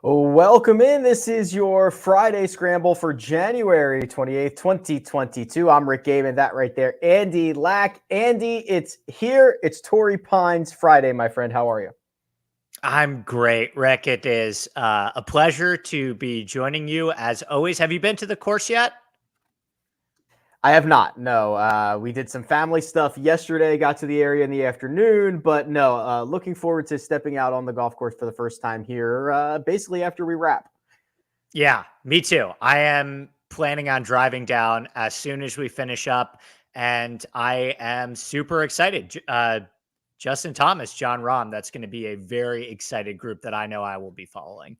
Welcome in. This is your Friday Scramble for January 28th, 2022. I'm Rick Gehman. That right there, Andy Lack. Andy, it's here. It's Torrey Pines Friday, my friend. How are you? I'm great, Rick. It is a pleasure to be joining you as always. Have you been to the course yet? I have not. No, we did some family stuff yesterday, got to the area in the afternoon, but no, looking forward to stepping out on the golf course for the first time here, basically after we wrap. Yeah, me too. I am planning on driving down as soon as we finish up, and I am super excited. Justin Thomas, Jon Rahm, that's going to be a very excited group that I know I will be following.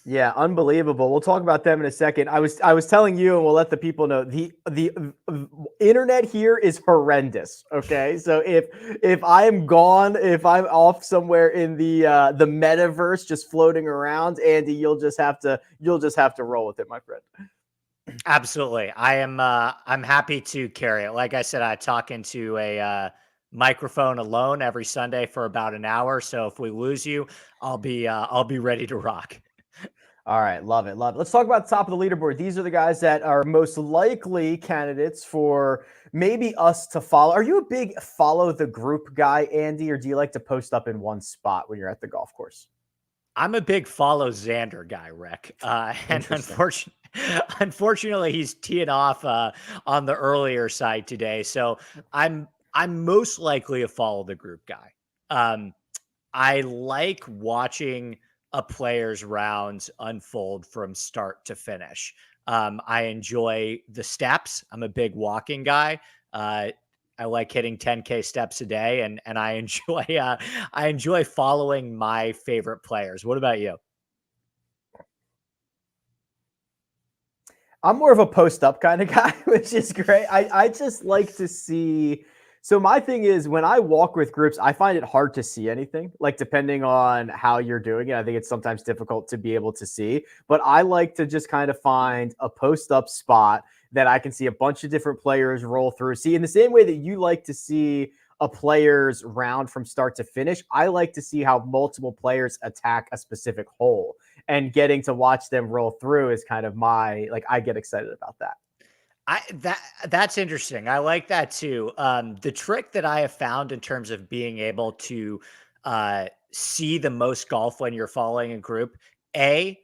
Yeah, unbelievable. We'll talk about them in a second. I was telling you, and we'll let the people know the internet here is horrendous. Okay, so if I am gone, if I'm off somewhere in the metaverse, just floating around, Andy, you'll just have to roll with it, my friend. Absolutely, I'm happy to carry it. Like I said, I talk into a microphone alone every Sunday for about an hour. So if we lose you, I'll be ready to rock. All right, love it, love it. Let's talk about the top of the leaderboard. These are the guys that are most likely candidates for maybe us to follow. Are you a big follow the group guy, Andy, or do you like to post up in one spot when you're at the golf course? I'm a big follow Xander guy, Rick. And unfortunately, he's teeing off on the earlier side today. So I'm most likely a follow the group guy. I like watching a player's rounds unfold from start to finish. I enjoy the steps. I'm a big walking guy. I like hitting 10K steps a day, and I enjoy following my favorite players. What about you? I'm more of a post up kind of guy, which is great. I just like to see. So my thing is when I walk with groups, I find it hard to see anything. Like depending on how you're doing it, I think it's sometimes difficult to be able to see. But I like to just kind of find a post up spot that I can see a bunch of different players roll through. See, in the same way that you like to see a player's round from start to finish, I like to see how multiple players attack a specific hole, and getting to watch them roll through is kind of my, like, I get excited about that. That's interesting. I like that too. The trick that I have found in terms of being able to see the most golf when you're following a group, A,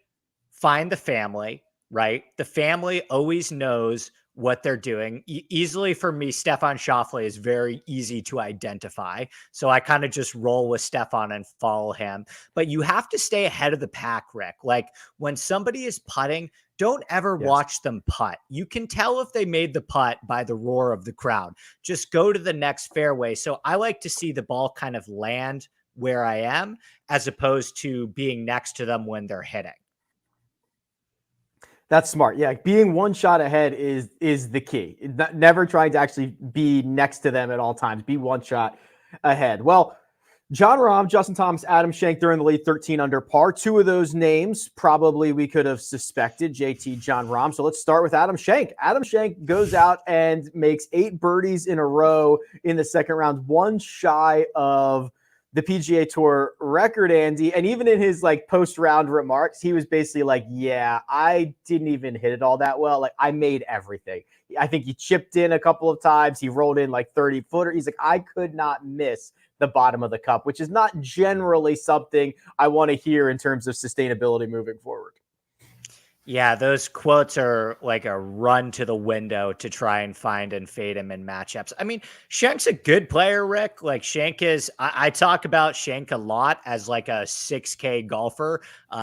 find the family, right? The family always knows what they're doing. Easily for me, Stefan Schauffele is very easy to identify. So I kind of just roll with Stefan and follow him. But you have to stay ahead of the pack, Rick. Like when somebody is putting, don't ever Yes. watch them putt. You can tell if they made the putt by the roar of the crowd. Just go to the next fairway. So I like to see the ball kind of land where I am as opposed to being next to them when they're hitting. That's smart. Yeah, being one shot ahead is the key. Never trying to actually be next to them at all times. Be one shot ahead. Well, Jon Rahm, Justin Thomas, Adam Schenk, they're in the lead 13 under par. Two of those names probably we could have suspected, JT, Jon Rahm. So let's start with Adam Schenk. Adam Schenk goes out and makes 8 birdies in a row in the second round, one shy of the PGA Tour record, Andy. And even in his like post-round remarks, he was basically like, yeah, I didn't even hit it all that well. Like I made everything. I think he chipped in a couple of times. He rolled in like 30-footer. He's like, I could not miss the bottom of the cup, which is not generally something I want to hear in terms of sustainability moving forward. Yeah, those quotes are like a run to the window to try and find and fade him in matchups. I mean, Shank's a good player, Rick. Like Shank is, I talk about Shank a lot as like a 6K golfer.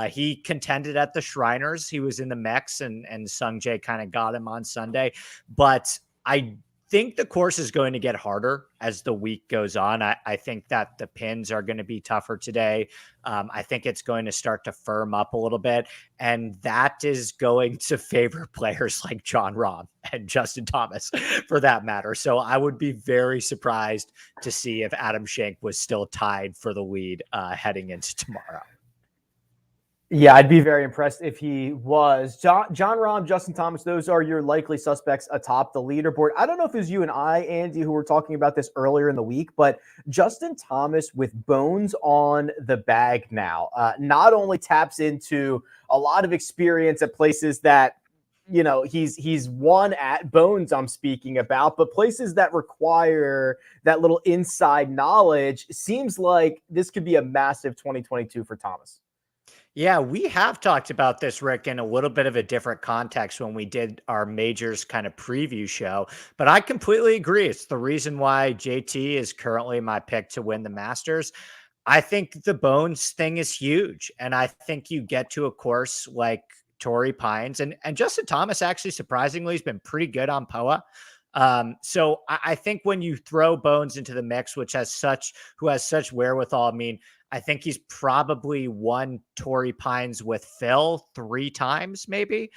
He contended at the Shriners. He was in the mix, and Sung Jae kind of got him on Sunday. But I think the course is going to get harder as the week goes on. I think that the pins are going to be tougher today. I think it's going to start to firm up a little bit, and that is going to favor players like Jon Rahm and Justin Thomas for that matter. So I would be very surprised to see if Adam Schenk was still tied for the lead heading into tomorrow. Yeah, I'd be very impressed if he was. Jon Rahm, Justin Thomas, those are your likely suspects atop the leaderboard. I don't know if it was you and I, Andy, who were talking about this earlier in the week, but Justin Thomas with bones on the bag now, not only taps into a lot of experience at places that he's won at, bones I'm speaking about, but places that require that little inside knowledge. Seems like this could be a massive 2022 for Thomas. Yeah, we have talked about this, Rick, in a little bit of a different context when we did our majors kind of preview show. But I completely agree. It's the reason why JT is currently my pick to win the Masters. I think the bones thing is huge. And I think you get to a course like Torrey Pines and Justin Thomas actually surprisingly has been pretty good on POA. So I think when you throw bones into the mix, who has such wherewithal, I mean, I think he's probably won Torrey Pines with Phil 3 times, maybe.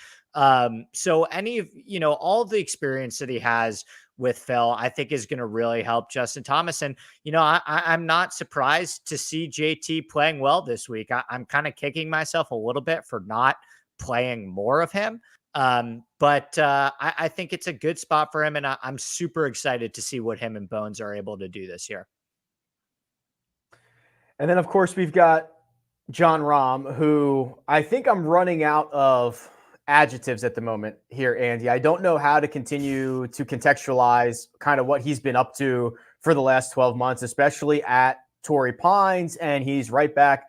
So any of, all the experience that he has with Phil, I think is going to really help Justin Thomas. And, I'm not surprised to see JT playing well this week. I'm kind of kicking myself a little bit for not playing more of him. But I think it's a good spot for him. And I'm super excited to see what him and Bones are able to do this year. And then, of course, we've got Jon Rahm, who I think I'm running out of adjectives at the moment here, Andy. I don't know how to continue to contextualize kind of what he's been up to for the last 12 months, especially at Torrey Pines, and he's right back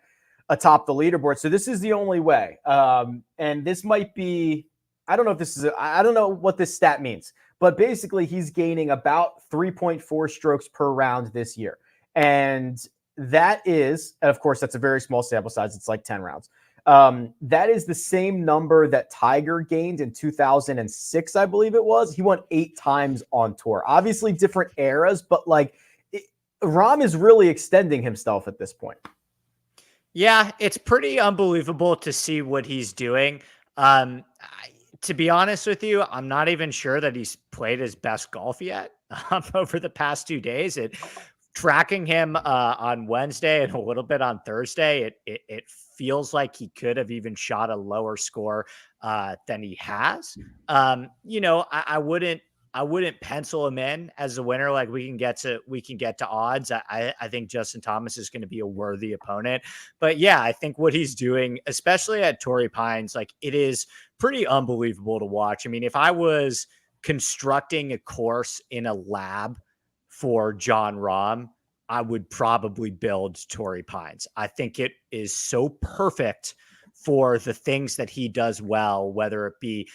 atop the leaderboard. So this is the only way. And this might be, I don't know if this is, I don't know what this stat means, but basically he's gaining about 3.4 strokes per round this year. And that is, and of course, that's a very small sample size. It's like 10 rounds. That is the same number that Tiger gained in 2006, I believe it was. He won 8 times on tour. Obviously, different eras, but Rahm is really extending himself at this point. Yeah, it's pretty unbelievable to see what he's doing. To be honest with you, I'm not even sure that he's played his best golf yet over the past 2 days. Tracking him on Wednesday and a little bit on Thursday, it feels like he could have even shot a lower score than he has. I wouldn't pencil him in as a winner. Like we can get to odds. I think Justin Thomas is going to be a worthy opponent. But yeah, I think what he's doing, especially at Torrey Pines, it is pretty unbelievable to watch. I mean, if I was constructing a course in a lab for Jon Rahm, I would probably build Torrey Pines. I think it is so perfect for the things that he does well, whether it be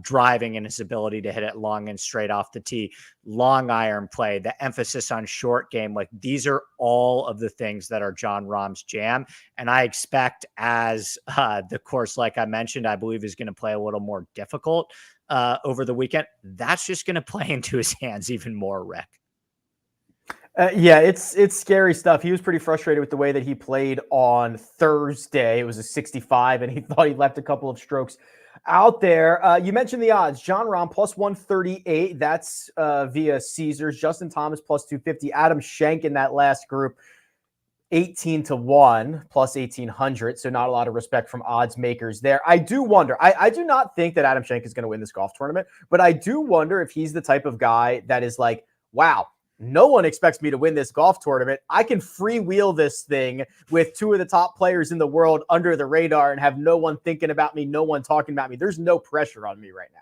driving and his ability to hit it long and straight off the tee, long iron play, the emphasis on short game. These are all of the things that are Jon Rahm's jam. And I expect as the course, like I mentioned, I believe is going to play a little more difficult over the weekend. That's just going to play into his hands even more, Rick. Yeah, it's scary stuff. He was pretty frustrated with the way that he played on Thursday. It was a 65, and he thought he left a couple of strokes out there. You mentioned the odds. Jon Rahm plus 138. That's via Caesars. Justin Thomas plus 250. Adam Schenk in that last group, 18-1 plus 1800. So not a lot of respect from odds makers there. I do wonder. I do not think that Adam Schenk is going to win this golf tournament, but I do wonder if he's the type of guy that is like, wow, no one expects me to win this golf tournament. I can freewheel this thing with 2 of the top players in the world under the radar and have no one thinking about me, no one talking about me. There's no pressure on me right now.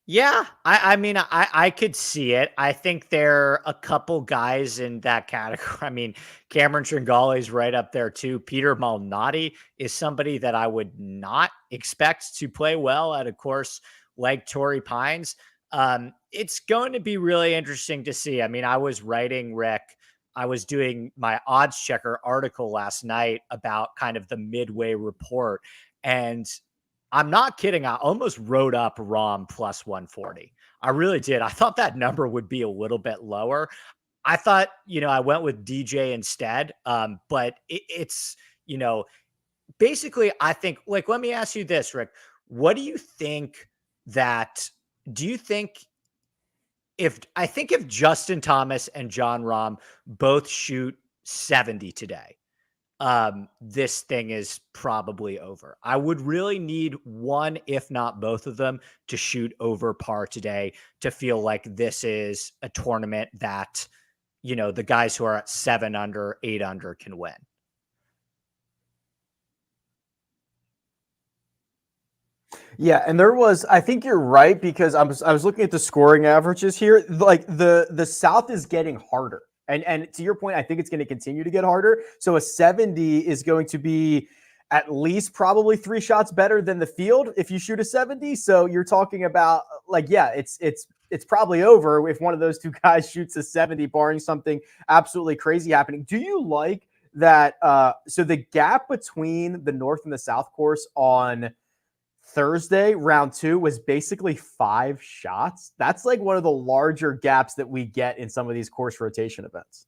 Yeah, I mean, I could see it. I think there are a couple guys in that category. I mean, Cameron Tringale's right up there too. Peter Malnati is somebody that I would not expect to play well at a course like Torrey Pines. It's going to be really interesting to see. I mean, I was writing, Rick, I was doing my odds checker article last night about kind of the midway report. And I'm not kidding. I almost wrote up Rahm plus 140. I really did. I thought that number would be a little bit lower. I thought, I went with DJ instead. But it's, basically, I think, let me ask you this, Rick. What do you think if Justin Thomas and Jon Rahm both shoot 70 today, this thing is probably over. I would really need one, if not both of them, to shoot over par today to feel like this is a tournament that, the guys who are at 7 under, 8 under can win. Yeah, and I think you're right, because I was looking at the scoring averages here. Like the South is getting harder. And to your point, I think it's going to continue to get harder. So a 70 is going to be at least probably 3 shots better than the field if you shoot a 70. So you're talking about it's probably over if one of those two guys shoots a 70, barring something absolutely crazy happening. Do you like that? So the gap between the North and the South course on Thursday, round 2, was basically 5 shots. That's like one of the larger gaps that we get in some of these course rotation events.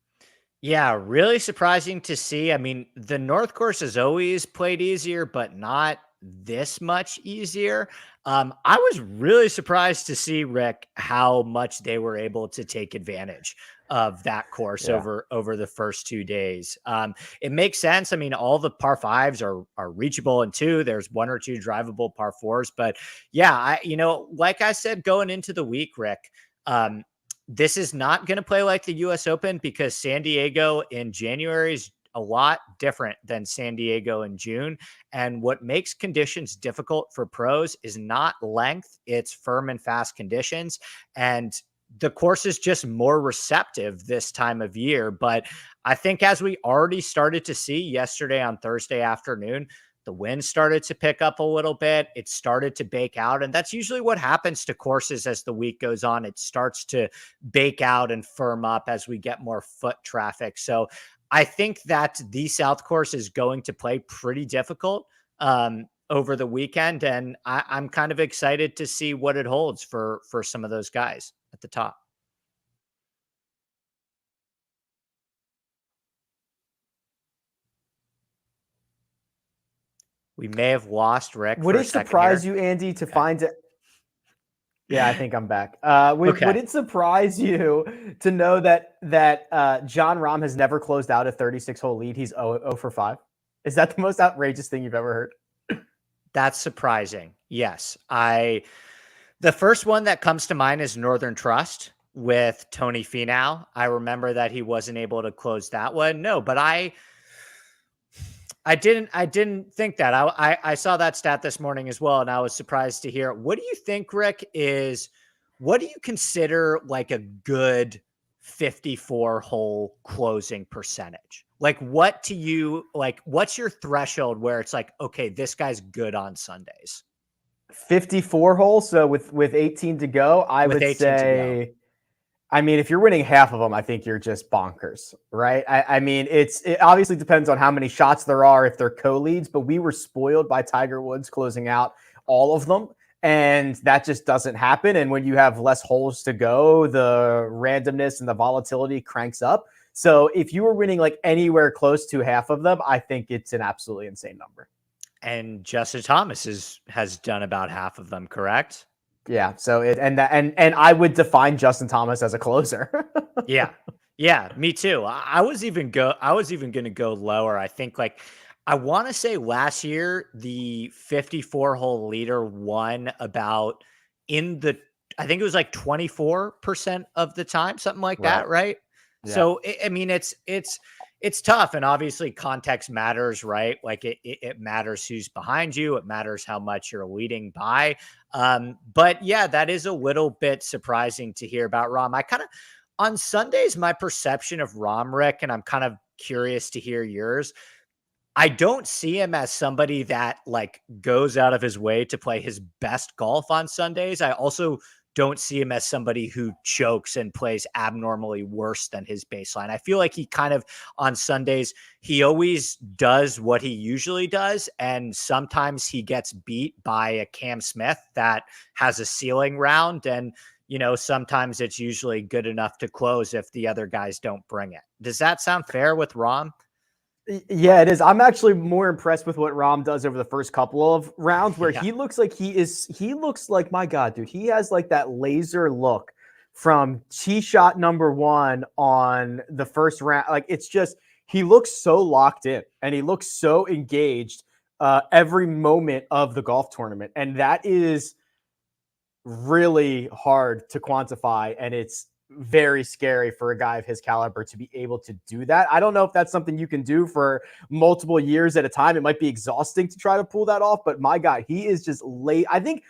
Yeah, really surprising to see. I mean, the North course has always played easier, but not this much easier. I was really surprised to see, Rick, how much they were able to take advantage of that course over the first 2 days. It makes sense. I mean, all the par 5s are reachable in 2. There's 1 or 2 drivable par 4s, but yeah, like I said, going into the week, Rick, this is not going to play like the US Open, because San Diego in January is a lot different than San Diego in June. And what makes conditions difficult for pros is not length, it's firm and fast conditions. And the course is just more receptive this time of year. But I think, as we already started to see yesterday on Thursday afternoon, the wind started to pick up a little bit. It started to bake out. And that's usually what happens to courses as the week goes on. It starts to bake out and firm up as we get more foot traffic. So I think that the South course is going to play pretty difficult over the weekend. And I'm kind of excited to see what it holds for some of those guys at the top. We may have lost Rick. Would it surprise you, Andy, to find it? Yeah, I think I'm back. Would it surprise you to know that Jon Rahm has never closed out a 36-hole lead? He's 0 for 5. Is that the most outrageous thing you've ever heard? That's surprising. Yes. The first one that comes to mind is Northern Trust with Tony Finau. I remember that he wasn't able to close that one. No, but I didn't think that. I saw that stat this morning as well, and I was surprised to hear it. What do you think, Rick, what do you consider like a good 54-hole closing percentage? Like, what's your threshold where it's like, okay, this guy's good on Sundays? 54 holes. So with 18 to go, I would say, I mean, if you're winning half of them, I think you're just bonkers, right? I mean, it obviously depends on how many shots there are if they're co-leads, but we were spoiled by Tiger Woods closing out all of them, and that just doesn't happen. And when you have less holes to go, the randomness and the volatility cranks up. So if you were winning like anywhere close to half of them, I think it's an absolutely insane number. And Justin Thomas has done about half of them, correct? Yeah. So and I would define Justin Thomas as a closer. Yeah, me too. I was even going to go lower. I think I want to say last year the 54-hole leader won about I think it was like 24% of the time, something like that, right? Yeah. So I mean, it's tough, and obviously context matters, right? Like it matters who's behind you. It matters how much you're leading by. But yeah, that is a little bit surprising to hear about Rahm. On Sundays, my perception of Rahm, Rick, and I'm kind of curious to hear yours. I don't see him as somebody that like goes out of his way to play his best golf on Sundays. I also don't see him as somebody who chokes and plays abnormally worse than his baseline. I feel like he kind of, on Sundays, he always does what he usually does. And sometimes he gets beat by a Cam Smith that has a ceiling round. And, sometimes it's usually good enough to close if the other guys don't bring it. Does that sound fair with Rahm? Yeah, it is. I'm actually more impressed with what Rahm does over the first couple of rounds, where he looks like, my God, dude, he has like that laser look from tee shot number 1 on the first round. Like, it's just, he looks so locked in and he looks so engaged every moment of the golf tournament. And that is really hard to quantify. And it's very scary for a guy of his caliber to be able to do that. I don't know if that's something you can do for multiple years at a time. It might be exhausting to try to pull that off, but my God, he is just late. I think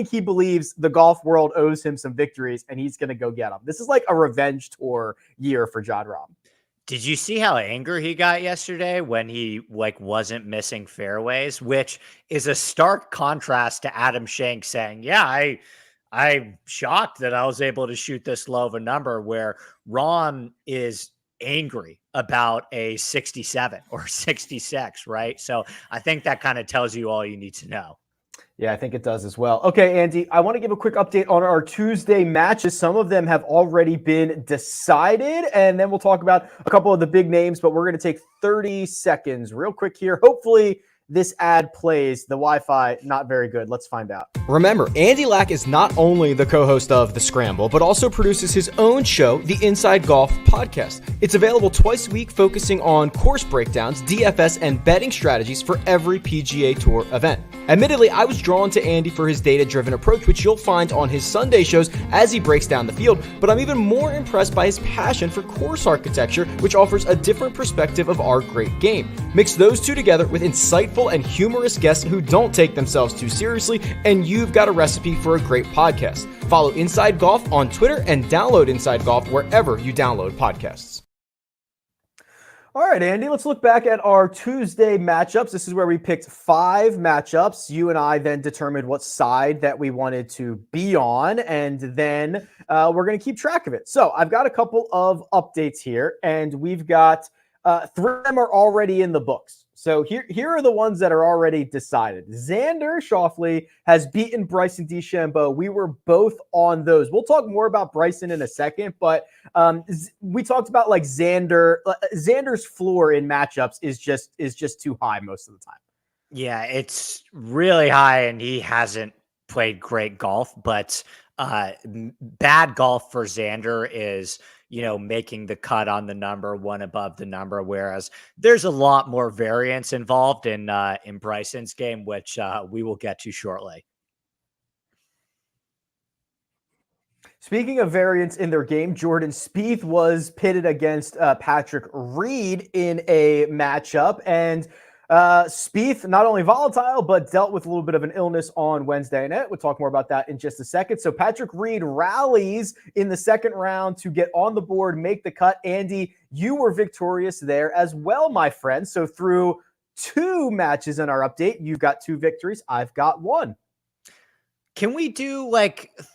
he believes the golf world owes him some victories and he's going to go get them. This is like a revenge tour year for Jon Rahm. Did you see how angry he got yesterday when he wasn't missing fairways, which is a stark contrast to Adam Schenk saying, yeah, I'm shocked that I was able to shoot this low of a number, where Rahm is angry about a 67 or 66, right? So I think that kind of tells you all you need to know. Yeah, I think it does as well. Okay, Andy, I want to give a quick update on our Tuesday matches. Some of them have already been decided, and then we'll talk about a couple of the big names, but we're going to take 30 seconds real quick here. Hopefully this ad plays. The Wi-Fi, not very good. Let's find out. Remember, Andy Lack is not only the co-host of The Scramble, but also produces his own show, the Inside Golf Podcast. It's available twice a week, focusing on course breakdowns, DFS, and betting strategies for every PGA Tour event. Admittedly, I was drawn to Andy for his data-driven approach, which you'll find on his Sunday shows as he breaks down the field, but I'm even more impressed by his passion for course architecture, which offers a different perspective of our great game. Mix those two together with insightful and humorous guests who don't take themselves too seriously, and you've got a recipe for a great podcast. Follow Inside Golf on Twitter and download Inside Golf wherever you download podcasts. All right, Andy, let's look back at our Tuesday matchups. This is where we picked 5 matchups. You and I then determined what side that we wanted to be on, and then we're going to keep track of it. So I've got a couple of updates here, and we've got 3 of them are already in the books. So here are the ones that are already decided. Xander Schauffele has beaten Bryson DeChambeau. We were both on those. We'll talk more about Bryson in a second, but we talked about like Xander's floor in matchups is just too high most of the time. Yeah, it's really high, and he hasn't played great golf, but bad golf for Xander is, making the cut on the number, one above the number, whereas there's a lot more variance involved in Bryson's game, which we will get to shortly. Speaking of variance in their game, Jordan Spieth was pitted against Patrick Reed in a matchup, and Spieth, not only volatile, but dealt with a little bit of an illness on Wednesday night. We'll talk more about that in just a second. So Patrick Reed rallies in the second round to get on the board, make the cut. Andy, you were victorious there as well, my friend. So through 2 matches in our update, you've got 2 victories. I've got 1. Can we do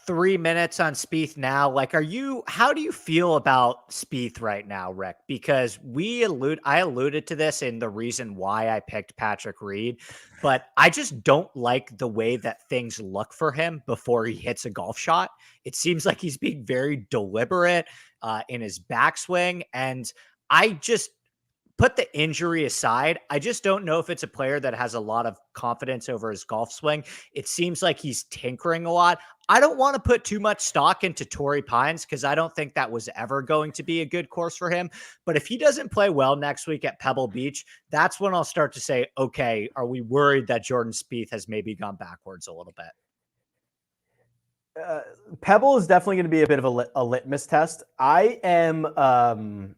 3 minutes on Spieth now? How do you feel about Spieth right now, Rick? Because I alluded to this in the reason why I picked Patrick Reed, but I just don't like the way that things look for him before he hits a golf shot. It seems like he's being very deliberate in his backswing, and I just put the injury aside. I just don't know if it's a player that has a lot of confidence over his golf swing. It seems like he's tinkering a lot. I don't want to put too much stock into Torrey Pines because I don't think that was ever going to be a good course for him. But if he doesn't play well next week at Pebble Beach, that's when I'll start to say, okay, are we worried that Jordan Spieth has maybe gone backwards a little bit? Pebble is definitely going to be a bit of a litmus test. I am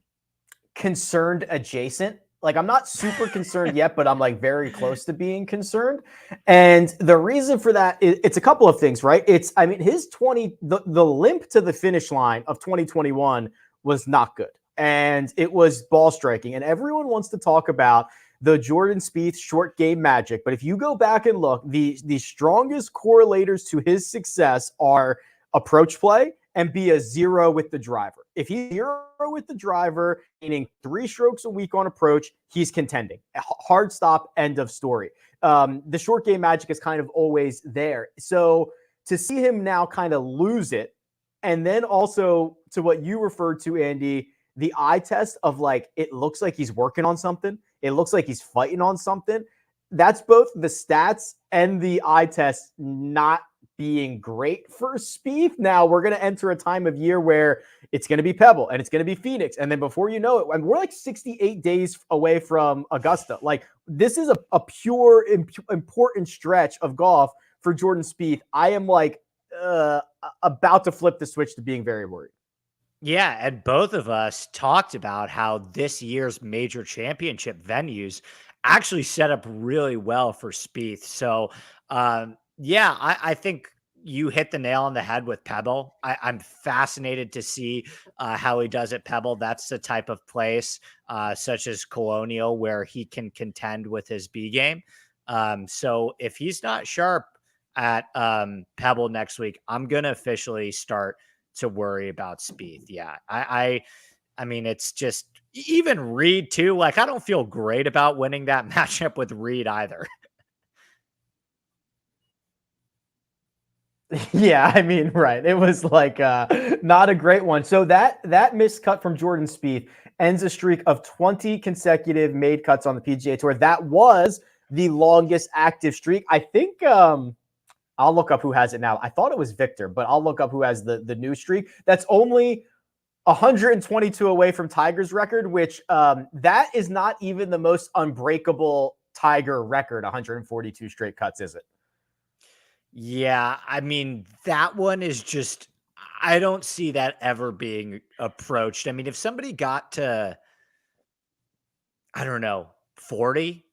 concerned adjacent. I'm not super concerned yet, but I'm very close to being concerned. And the reason for that is it's a couple of things, right? His the limp to the finish line of 2021 was not good. And it was ball striking. And everyone wants to talk about the Jordan Spieth short game magic. But if you go back and look, the strongest correlators to his success are approach play and be a 0 with the driver. If he's 0 with the driver, meaning 3 strokes a week on approach, he's contending. Hard stop, end of story. The short game magic is kind of always there. So to see him now kind of lose it, and then also to what you referred to, Andy, the eye test of it looks like he's working on something. It looks like he's fighting on something. That's both the stats and the eye test not being great for Spieth. Now we're going to enter a time of year where it's going to be Pebble and it's going to be Phoenix. And then before you know it, and we're like 68 days away from Augusta. Like this is a pure important stretch of golf for Jordan Spieth. I am like about to flip the switch to being very worried. Yeah, and both of us talked about how this year's major championship venues actually set up really well for Spieth. So, yeah, I think you hit the nail on the head with Pebble. I'm fascinated to see how he does at Pebble. That's the type of place, such as Colonial, where he can contend with his B game. So if he's not sharp at Pebble next week, I'm going to officially start to worry about Spieth. Yeah. I mean, it's just even Reed too. Like, I don't feel great about winning that matchup with Reed either. Yeah, I mean, right. It was like not a great one. So that missed cut from Jordan Spieth ends a streak of 20 consecutive made cuts on the PGA Tour. That was the longest active streak. I think I'll look up who has it now. I thought it was Victor, but I'll look up who has the new streak. That's only 122 away from Tiger's record, which that is not even the most unbreakable Tiger record, 142 straight cuts, is it? Yeah, I mean, that one is just, I don't see that ever being approached. I mean, if somebody got to, I don't know, 40,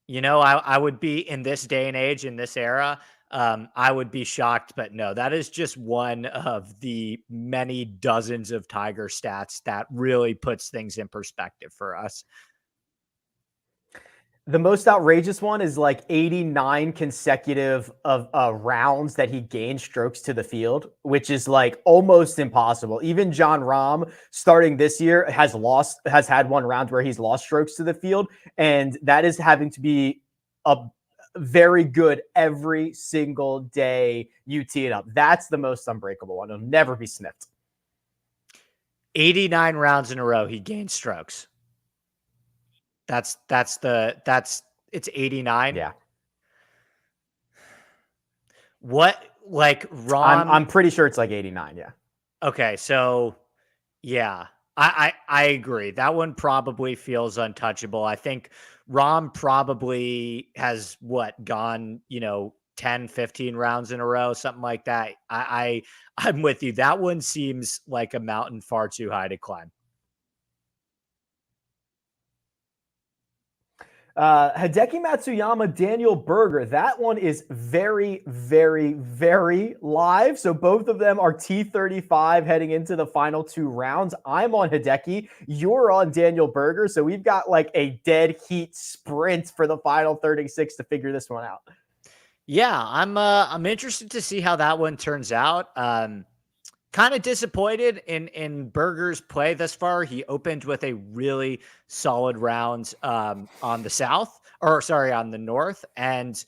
I would be in this day and age, in this era, I would be shocked, but no, that is just one of the many dozens of Tiger stats that really puts things in perspective for us. The most outrageous one is like 89 consecutive of rounds that he gained strokes to the field, which is like almost impossible. Even Jon Rahm starting this year has had one round where he's lost strokes to the field. And that is having to be a very good every single day you tee it up. That's the most unbreakable one. It'll never be sniffed. 89 rounds in a row, he gained strokes. It's 89. Yeah. What, like Rahm? I'm pretty sure it's like 89. Yeah. Okay. So yeah, I agree. That one probably feels untouchable. I think Rahm probably has gone, 10, 15 rounds in a row, something like that. I'm with you. That one seems like a mountain far too high to climb. Hideki Matsuyama, Daniel Berger. That one is very, very, very live. So both of them are T35 heading into the final two rounds. I'm on Hideki. You're on Daniel Berger. So we've got like a dead heat sprint for the final 36 to figure this one out. Yeah, I'm interested to see how that one turns out. Kind of disappointed in Berger's play thus far. He opened with a really solid round on the north, and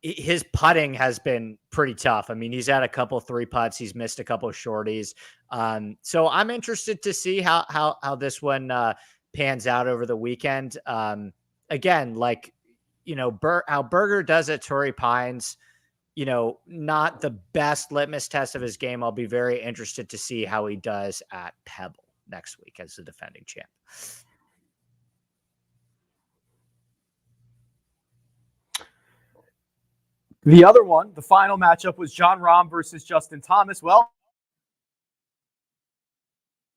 his putting has been pretty tough. I mean, he's had a couple 3 putts, he's missed a couple of shorties. So I'm interested to see how this one pans out over the weekend. Again, like how Berger does at Torrey Pines. Not the best litmus test of his game. I'll be very interested to see how he does at Pebble next week as the defending champ. The other one, the final matchup was Jon Rahm versus Justin Thomas. Well,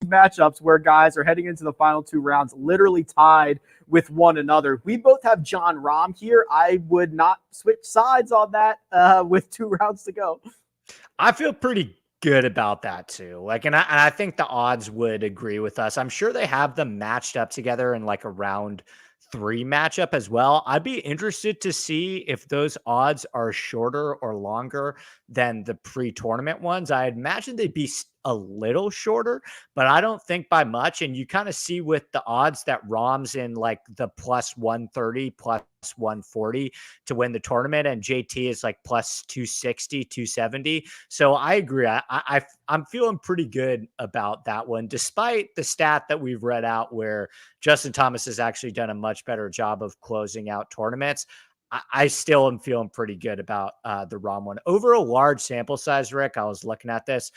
matchups where guys are heading into the final two rounds literally tied with one another. We both have Jon Rahm here. I would not switch sides on that with 2 rounds to go. I feel pretty good about that too. And I think the odds would agree with us. I'm sure they have them matched up together in like a round 3 matchup as well. I'd be interested to see if those odds are shorter or longer than the pre-tournament ones. I imagine they'd be a little shorter, but I don't think by much. And you kind of see with the odds that Rahm's in like the plus 130, plus 140 to win the tournament, and JT is like plus 260, 270. So I agree. I'm feeling pretty good about that one, despite the stat that we've read out where Justin Thomas has actually done a much better job of closing out tournaments. I still am feeling pretty good about the Rahm one. Over a large sample size, Rick, I was looking at this.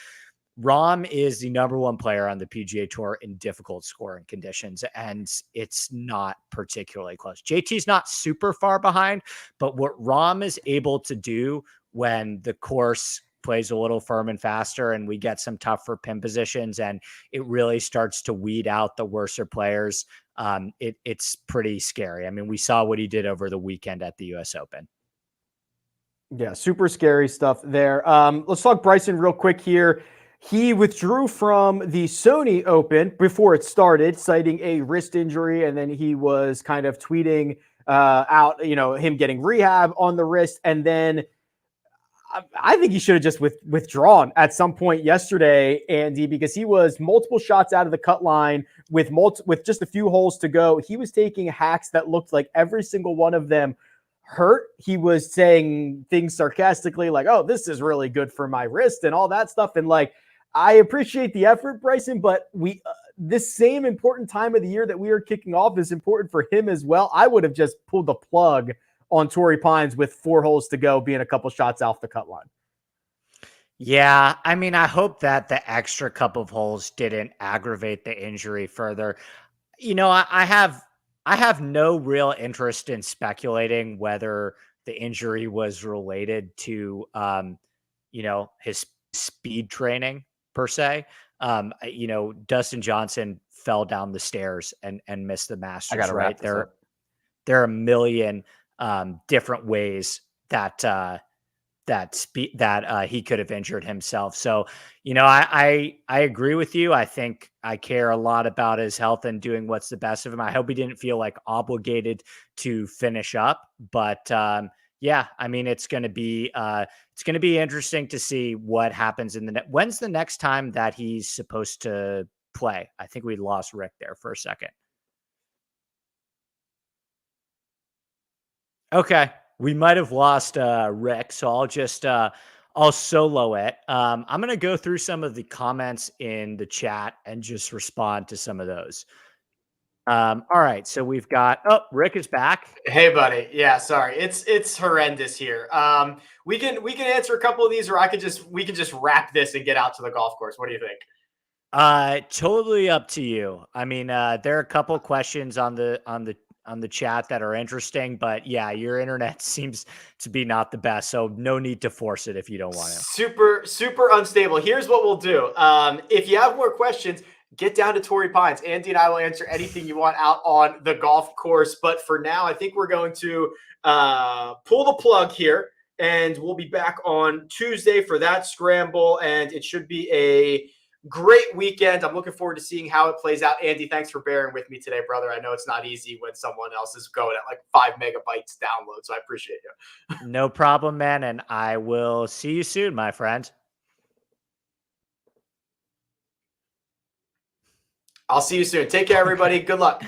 Rahm is the number one player on the PGA Tour in difficult scoring conditions, and it's not particularly close. JT's not super far behind, but what Rahm is able to do when the course plays a little firm and faster and we get some tougher pin positions and it really starts to weed out the worser players, it's pretty scary. I mean, we saw what he did over the weekend at the US Open. Yeah, super scary stuff there. Let's talk Bryson real quick here. He withdrew from the Sony Open before it started, citing a wrist injury, and then he was kind of tweeting out, him getting rehab on the wrist, and then I think he should have just withdrawn at some point yesterday, Andy, because he was multiple shots out of the cut line with just a few holes to go. He was taking hacks that looked like every single one of them hurt. He was saying things sarcastically like, "Oh, this is really good for my wrist," and all that stuff. And like, I appreciate the effort, Bryson, but this same important time of the year that we are kicking off is important for him as well. I would have just pulled the plug on Torrey Pines with 4 holes to go, being a couple shots off the cut line. Yeah, I mean, I hope that the extra couple of holes didn't aggravate the injury further. I have no real interest in speculating whether the injury was related to, his speed training per se. Dustin Johnson fell down the stairs and missed the Masters. Right there are a million different ways that he could have injured himself. So, I agree with you. I think I care a lot about his health and doing what's the best of him. I hope he didn't feel like obligated to finish up, but yeah, I mean, it's going to be interesting to see what happens when's the next time that he's supposed to play? I think we lost Rick there for a second. Okay. We might have lost Rick, so I'll solo it. I'm going to go through some of the comments in the chat and just respond to some of those. All right, so we've got Rick is back. Hey, buddy. Yeah, sorry. It's horrendous here. We can answer a couple of these, or we can just wrap this and get out to the golf course. What do you think? Totally up to you. I mean, there are a couple questions on the chat that are interesting, but yeah, your internet seems to be not the best, so no need to force it if you don't want to. Super unstable. Here's what we'll do. If you have more questions, get down to Torrey Pines. Andy and I will answer anything you want out on the golf course. But for now, I think we're going to pull the plug here, and we'll be back on Tuesday for that scramble, and it should be a great weekend. I'm looking forward to seeing how it plays out. Andy, thanks for bearing with me today, brother. I know it's not easy when someone else is going at like 5 megabytes download, so I appreciate you. No problem, man, and I will see you soon, my friend. I'll see you soon. Take care, everybody. Good luck.